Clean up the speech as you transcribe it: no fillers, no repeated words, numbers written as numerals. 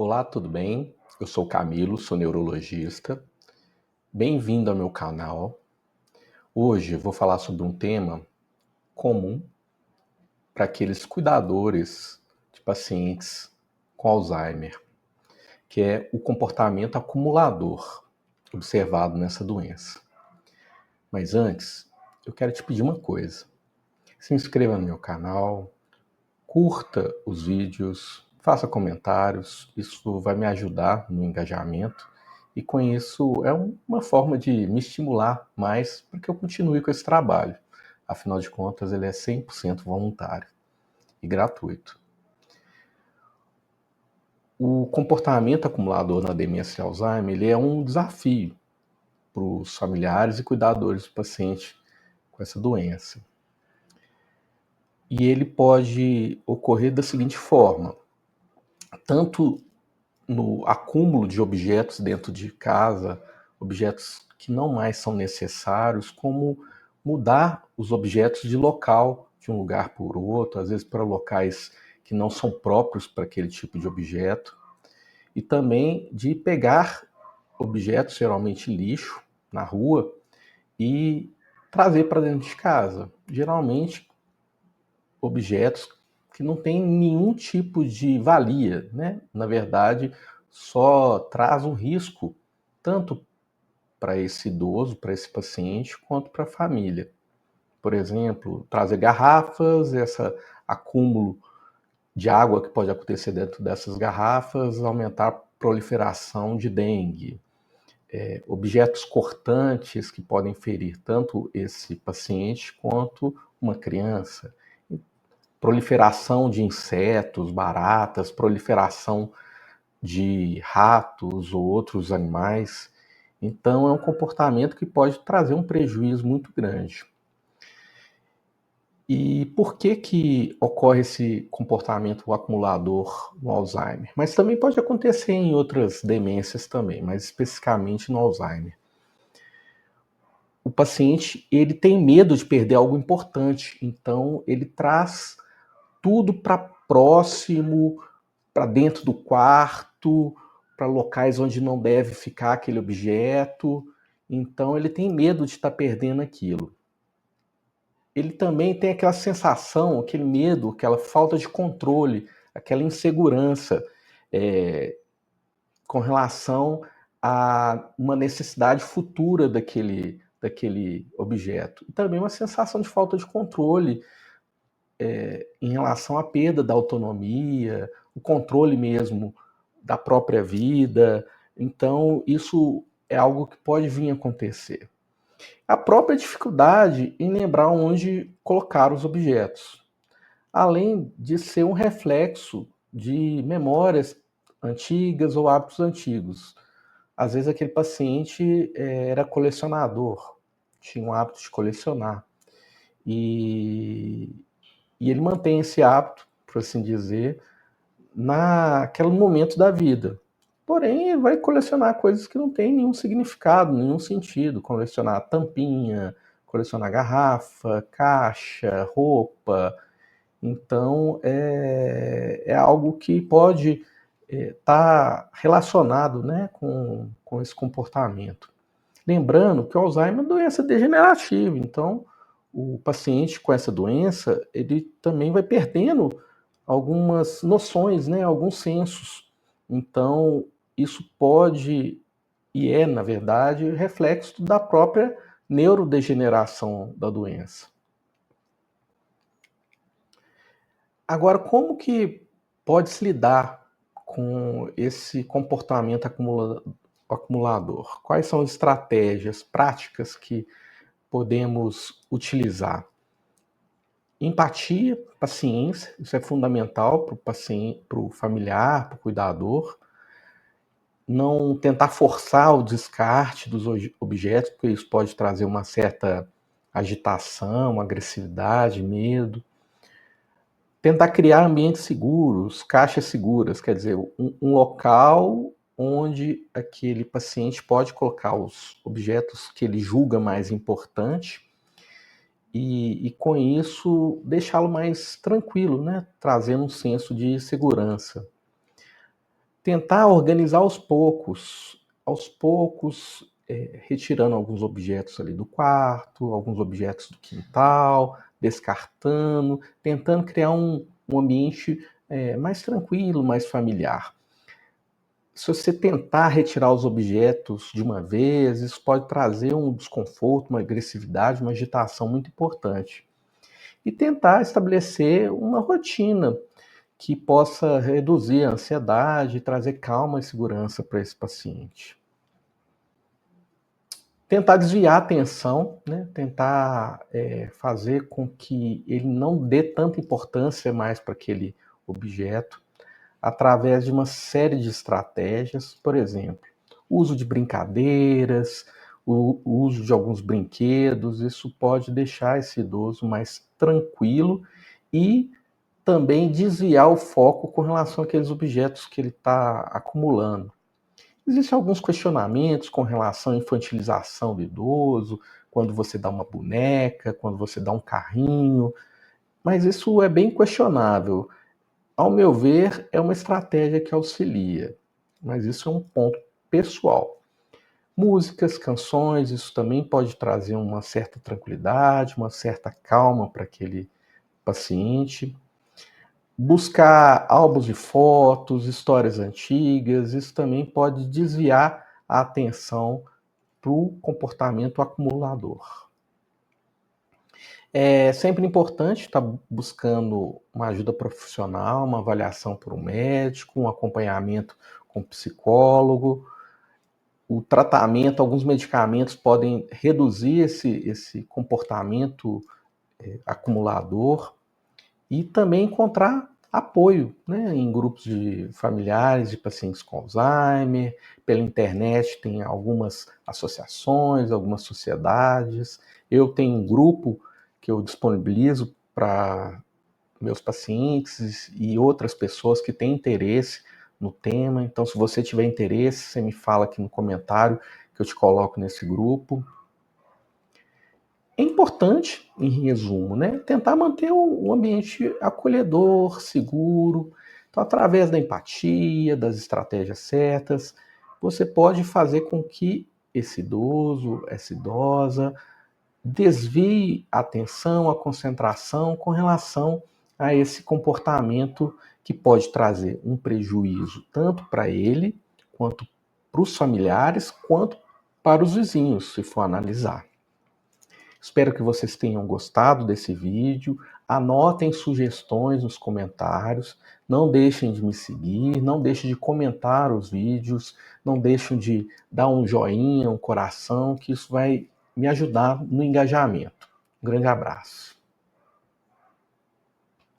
Olá, tudo bem? Eu sou o Camilo, sou neurologista. Bem-vindo ao meu canal. Hoje eu vou falar sobre um tema comum para aqueles cuidadores de pacientes com Alzheimer, que é o comportamento acumulador observado nessa doença. Mas antes, eu quero te pedir uma coisa. Se inscreva no meu canal, curta os vídeos, faça comentários, isso vai me ajudar no engajamento e com isso é uma forma de me estimular mais para que eu continue com esse trabalho. Afinal de contas, ele é 100% voluntário e gratuito. O comportamento acumulador na demência de Alzheimer ele é um desafio para os familiares e cuidadores do paciente com essa doença. E ele pode ocorrer da seguinte forma: tanto no acúmulo de objetos dentro de casa, objetos que não mais são necessários, como mudar os objetos de local, de um lugar por outro, às vezes para locais que não são próprios para aquele tipo de objeto, e também de pegar objetos, geralmente lixo, na rua, e trazer para dentro de casa. Geralmente objetos que não têm nenhum tipo de valia, né? Na verdade, só traz um risco tanto para esse idoso, para esse paciente, quanto para a família. Por exemplo, trazer garrafas, esse acúmulo de água que pode acontecer dentro dessas garrafas, aumentar a proliferação de dengue. Objetos cortantes que podem ferir tanto esse paciente quanto uma criança. Proliferação de insetos, baratas, proliferação de ratos ou outros animais. Então, é um comportamento que pode trazer um prejuízo muito grande. E por que ocorre esse comportamento acumulador no Alzheimer? Mas também pode acontecer em outras demências também, mas especificamente no Alzheimer. O paciente ele tem medo de perder algo importante, então ele traz tudo para próximo, para dentro do quarto, para locais onde não deve ficar aquele objeto. Então ele tem medo de estar perdendo aquilo. Ele também tem aquela sensação, aquele medo, aquela falta de controle, aquela insegurança com relação a uma necessidade futura daquele objeto. E também uma sensação de falta de controle em relação à perda da autonomia, o controle mesmo da própria vida. Então, isso é algo que pode vir a acontecer. A própria dificuldade em lembrar onde colocar os objetos, além de ser um reflexo de memórias antigas ou hábitos antigos. Às vezes aquele paciente era colecionador, tinha um hábito de colecionar. E ele mantém esse hábito, por assim dizer, naquele momento da vida. Porém, ele vai colecionar coisas que não têm nenhum significado, nenhum sentido. Colecionar tampinha, colecionar garrafa, caixa, roupa. Então, é algo que pode estar relacionado, né, com esse comportamento. Lembrando que o Alzheimer é uma doença degenerativa, então o paciente com essa doença, ele também vai perdendo algumas noções, né, alguns sensos. Então, isso pode, e é, na verdade, reflexo da própria neurodegeneração da doença. Agora, como que pode-se lidar com esse comportamento acumulador? Quais são as estratégias práticas que podemos utilizar? Empatia, paciência, isso é fundamental para o paciente, para o familiar, para o cuidador. Não tentar forçar o descarte dos objetos, porque isso pode trazer uma certa agitação, agressividade, medo. Tentar criar ambientes seguros, caixas seguras, quer dizer, um local onde aquele paciente pode colocar os objetos que ele julga mais importante e com isso deixá-lo mais tranquilo, né? Trazendo um senso de segurança. Tentar organizar aos poucos, retirando alguns objetos ali do quarto, alguns objetos do quintal, descartando, tentando criar um ambiente mais tranquilo, mais familiar. Se você tentar retirar os objetos de uma vez, isso pode trazer um desconforto, uma agressividade, uma agitação muito importante. E tentar estabelecer uma rotina que possa reduzir a ansiedade e trazer calma e segurança para esse paciente. Tentar desviar a atenção, né? Tentar fazer com que ele não dê tanta importância mais para aquele objeto, através de uma série de estratégias, por exemplo, o uso de brincadeiras, o uso de alguns brinquedos, isso pode deixar esse idoso mais tranquilo e também desviar o foco com relação àqueles objetos que ele está acumulando. Existem alguns questionamentos com relação à infantilização do idoso, quando você dá uma boneca, quando você dá um carrinho, mas isso é bem questionável. Ao meu ver, é uma estratégia que auxilia, mas isso é um ponto pessoal. Músicas, canções, isso também pode trazer uma certa tranquilidade, uma certa calma para aquele paciente. Buscar álbuns de fotos, histórias antigas, isso também pode desviar a atenção para o comportamento acumulador. É sempre importante estar buscando uma ajuda profissional, uma avaliação por um médico, um acompanhamento com um psicólogo. O tratamento, alguns medicamentos podem reduzir esse comportamento acumulador e também encontrar apoio, né, em grupos de familiares de pacientes com Alzheimer. Pela internet tem algumas associações, algumas sociedades. Eu tenho um grupo que eu disponibilizo para meus pacientes e outras pessoas que têm interesse no tema. Então, se você tiver interesse, você me fala aqui no comentário que eu te coloco nesse grupo. É importante, em resumo, né, tentar manter o ambiente acolhedor, seguro. Então, através da empatia, das estratégias certas, você pode fazer com que esse idoso, essa idosa, desvie a atenção, a concentração com relação a esse comportamento que pode trazer um prejuízo tanto para ele, quanto para os familiares, quanto para os vizinhos, se for analisar. Espero que vocês tenham gostado desse vídeo. Anotem sugestões nos comentários. Não deixem de me seguir. Não deixem de comentar os vídeos. Não deixem de dar um joinha, um coração, que isso vai me ajudar no engajamento. Um grande abraço.